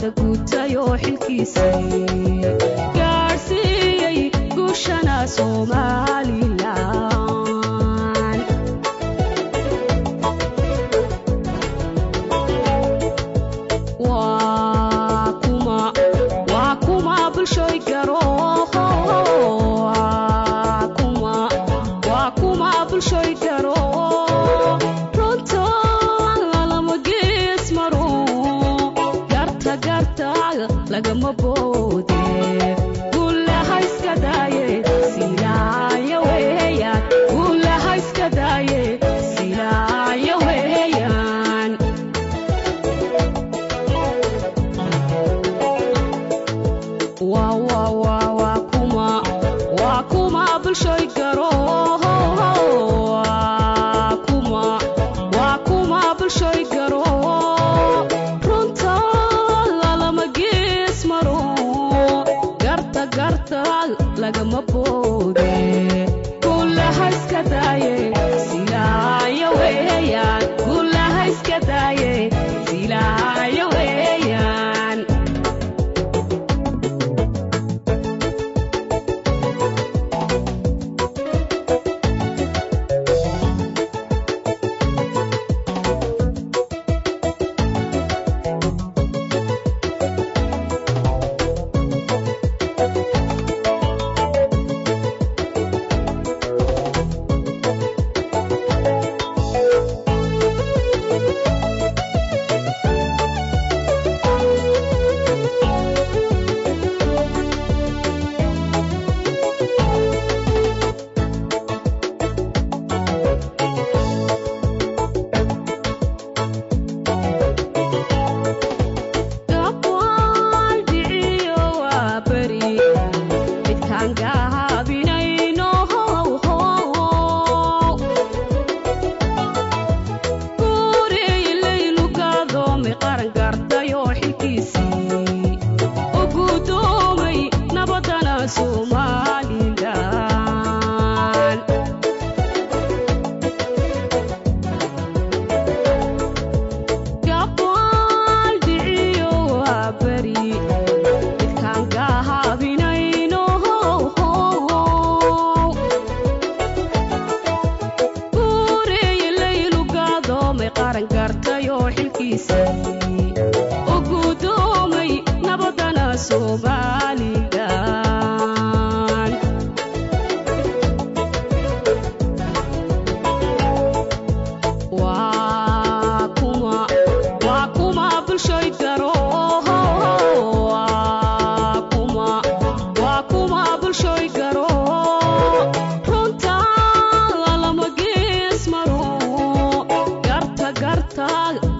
shaqada guutayo xilkiisii gaarsiiyay guushana Somaliland waa kuma bulshooy garo waa kuma bulshooy garo lagama boode gulaha iska daaye silaaya weeyaan gulaha iska daaye silaaya weeyaan waa kuma bulshooy garo waa kuma bulshooy garo lagama boode gulaha iska daaye silaaya weeyaan gulaha iska daaye silaaya weeyaan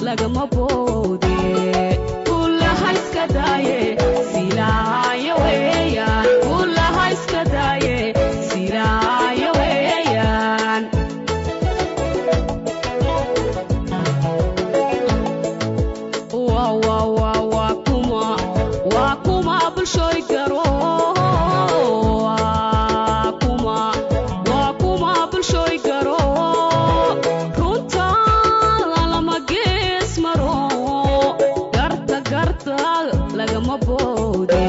lagama boode gulaha iska daaye silaaya weeyaan gulaha iska daaye silaaya weeyaan waa kuma bulshooy garo waa kuma bulshooy garo lagama boode